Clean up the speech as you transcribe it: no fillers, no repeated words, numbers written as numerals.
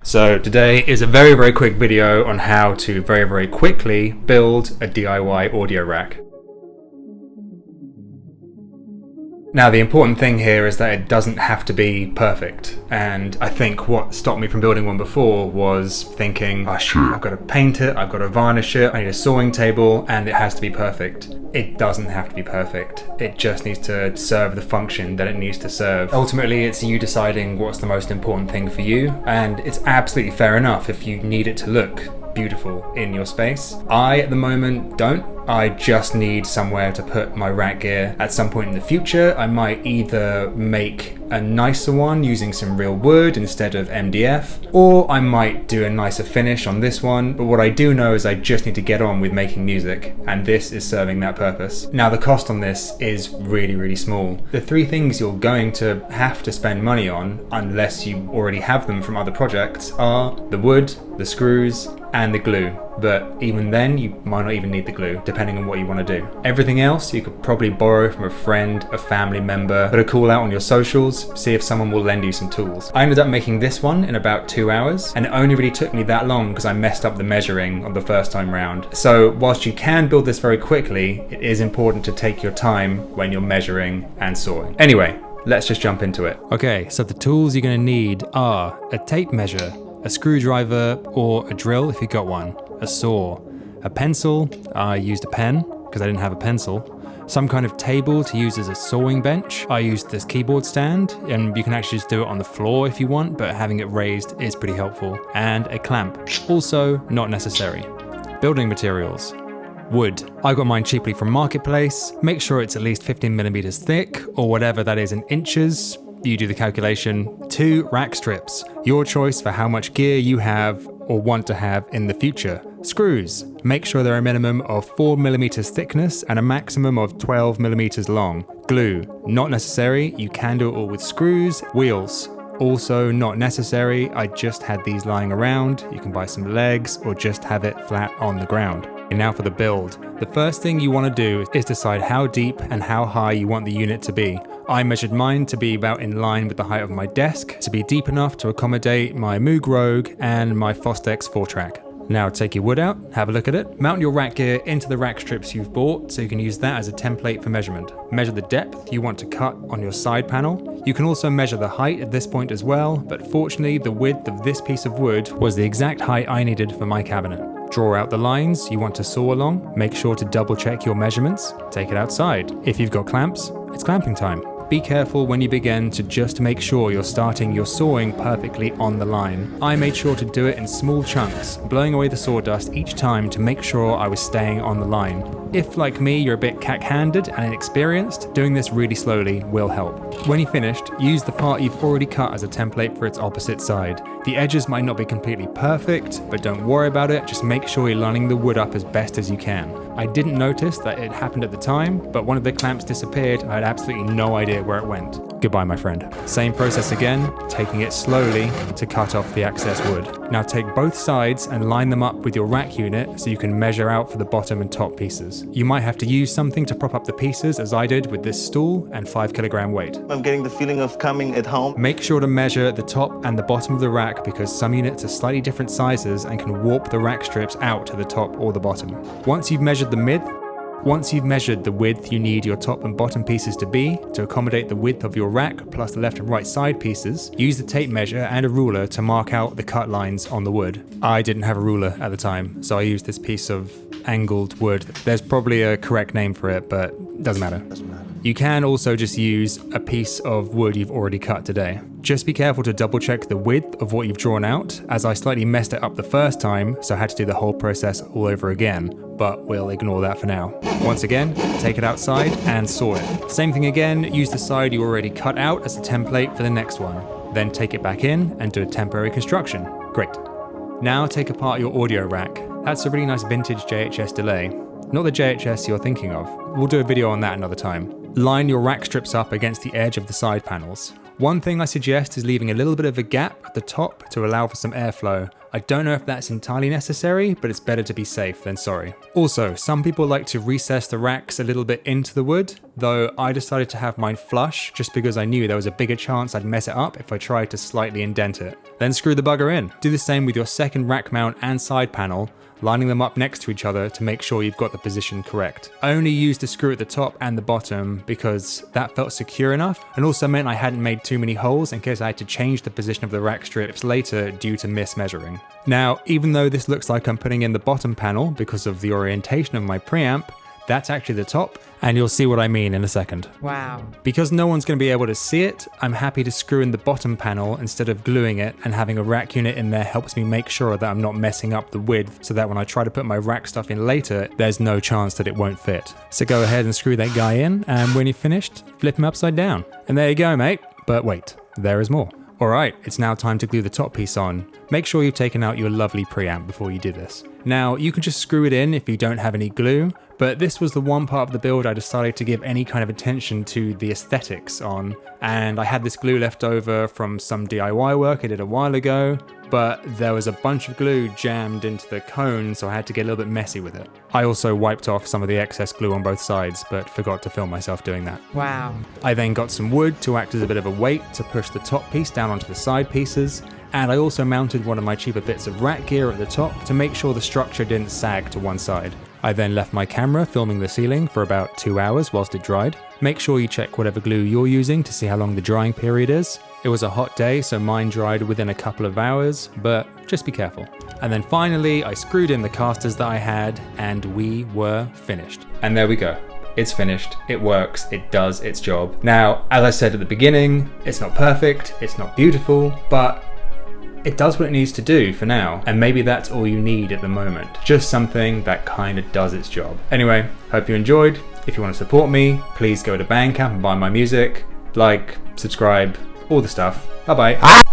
So today is a very quick video on how to very quickly build a DIY audio rack. Now the important thing here is that it doesn't have to be perfect, and I think what stopped me from building one before was thinking, oh shit, I've got to paint it, I've got to varnish it, I need a sawing table, and it has to be perfect. It doesn't have to be perfect. It just needs to serve the function that it needs to serve. Ultimately, it's you deciding what's the most important thing for you, and it's absolutely fair enough if you need it to look beautiful in your space. I, at the moment, don't. I just need somewhere to put my rack gear. At some point in the future, I might either make a nicer one using some real wood instead of MDF, or I might do a nicer finish on this one. But what I do know is I just need to get on with making music, and this is serving that purpose. Now the cost on this is really small. The three things you're going to have to spend money on, unless you already have them from other projects, are the wood, the screws, and the glue. But even then, you might not even need the glue, depending on what you want to do. Everything else you could probably borrow from a friend, a family member, put a call out on your socials, see if someone will lend you some tools. I ended up making this one in about 2 hours, and it only really took me that long because I messed up the measuring on the first time round. So whilst you can build this very quickly, it is important to take your time when you're measuring and sawing. Anyway, let's just jump into it. Okay, so the tools you're going to need are a tape measure, a screwdriver or a drill if you got one, a saw, a pencil, I used a pen because I didn't have a pencil, some kind of table to use as a sawing bench, I used this keyboard stand, and you can actually just do it on the floor if you want, but having it raised is pretty helpful, and a clamp, also not necessary. Building materials. Wood. I got mine cheaply from Marketplace. Make sure it's at least 15mm thick, or whatever that is in inches. You do the calculation. 2 rack strips. Your choice for how much gear you have or want to have in the future. Screws. Make sure they're a minimum of 4mm thickness and a maximum of 12mm long. Glue. Not necessary. You can do it all with screws. Wheels. Also not necessary. I just had these lying around. You can buy some legs or just have it flat on the ground. And now for the build. The first thing you want to do is decide how deep and how high you want the unit to be. I measured mine to be about in line with the height of my desk, to be deep enough to accommodate my Moog Rogue and my Fostex 4-track. Now take your wood out, have a look at it, mount your rack gear into the rack strips you've bought so you can use that as a template for measurement. Measure the depth you want to cut on your side panel. You can also measure the height at this point as well, but fortunately the width of this piece of wood was the exact height I needed for my cabinet. Draw out the lines you want to saw along, make sure to double check your measurements, take it outside. If you've got clamps, it's clamping time. Be careful when you begin to just make sure you're starting your sawing perfectly on the line. I made sure to do it in small chunks, blowing away the sawdust each time to make sure I was staying on the line. If, like me, you're a bit cack-handed and inexperienced, doing this really slowly will help. When you're finished, use the part you've already cut as a template for its opposite side. The edges might not be completely perfect, but don't worry about it, just make sure you're lining the wood up as best as you can. I didn't notice that it happened at the time, but one of the clamps disappeared and I had absolutely no idea where it went. Goodbye, my friend. Same process again, taking it slowly to cut off the excess wood. Now take both sides and line them up with your rack unit so you can measure out for the bottom and top pieces. You might have to use something to prop up the pieces, as I did with this stool and 5kg weight. I'm getting the feeling of coming at home. Make sure to measure the top and the bottom of the rack because some units are slightly different sizes and can warp the rack strips out to the top or the bottom. Once you've measured the width you need your top and bottom pieces to be to accommodate the width of your rack plus the left and right side pieces, use the tape measure and a ruler to mark out the cut lines on the wood. I didn't have a ruler at the time, so I used this piece of angled wood. There's probably a correct name for it, but it doesn't matter. You can also just use a piece of wood you've already cut today. Just be careful to double check the width of what you've drawn out, as I slightly messed it up the first time, so I had to do the whole process all over again, but we'll ignore that for now. Once again, take it outside and saw it. Same thing again, use the side you already cut out as a template for the next one. Then take it back in and do a temporary construction. Great. Now take apart your audio rack. That's a really nice vintage JHS delay. Not the JHS you're thinking of. We'll do a video on that another time. Line your rack strips up against the edge of the side panels. One thing I suggest is leaving a little bit of a gap at the top to allow for some airflow. I don't know if that's entirely necessary, but it's better to be safe than sorry. Also, some people like to recess the racks a little bit into the wood, though I decided to have mine flush just because I knew there was a bigger chance I'd mess it up if I tried to slightly indent it. Then screw the bugger in. Do the same with your second rack mount and side panel, lining them up next to each other to make sure you've got the position correct. I only used a screw at the top and the bottom because that felt secure enough, and also meant I hadn't made too many holes in case I had to change the position of the rack strips later due to mismeasuring. Now, even though this looks like I'm putting in the bottom panel because of the orientation of my preamp, that's actually the top, and you'll see what I mean in a second. Wow. Because no one's going to be able to see it, I'm happy to screw in the bottom panel instead of gluing it, and having a rack unit in there helps me make sure that I'm not messing up the width so that when I try to put my rack stuff in later, there's no chance that it won't fit. So go ahead and screw that guy in, and when you're finished, flip him upside down. And there you go, mate. But wait, there is more. Alright, it's now time to glue the top piece on. Make sure you've taken out your lovely preamp before you do this. Now, you can just screw it in if you don't have any glue, but this was the one part of the build I decided to give any kind of attention to the aesthetics on, and I had this glue left over from some DIY work I did a while ago, but there was a bunch of glue jammed into the cone, so I had to get a little bit messy with it. I also wiped off some of the excess glue on both sides, but forgot to film myself doing that. Wow. I then got some wood to act as a bit of a weight to push the top piece down onto the side pieces, and I also mounted one of my cheaper bits of rack gear at the top to make sure the structure didn't sag to one side. I then left my camera filming the ceiling for about 2 hours whilst it dried. Make sure you check whatever glue you're using to see how long the drying period is. It was a hot day, so mine dried within a couple of hours, but just be careful. And then finally, I screwed in the casters that I had, and we were finished. And there we go. It's finished, it works, it does its job. Now, as I said at the beginning, it's not perfect, it's not beautiful, but it does what it needs to do for now, and maybe that's all you need at the moment. Just something that kind of does its job. Anyway, hope you enjoyed. If you want to support me, please go to Bandcamp and buy my music. Like, subscribe, all the stuff. Bye bye.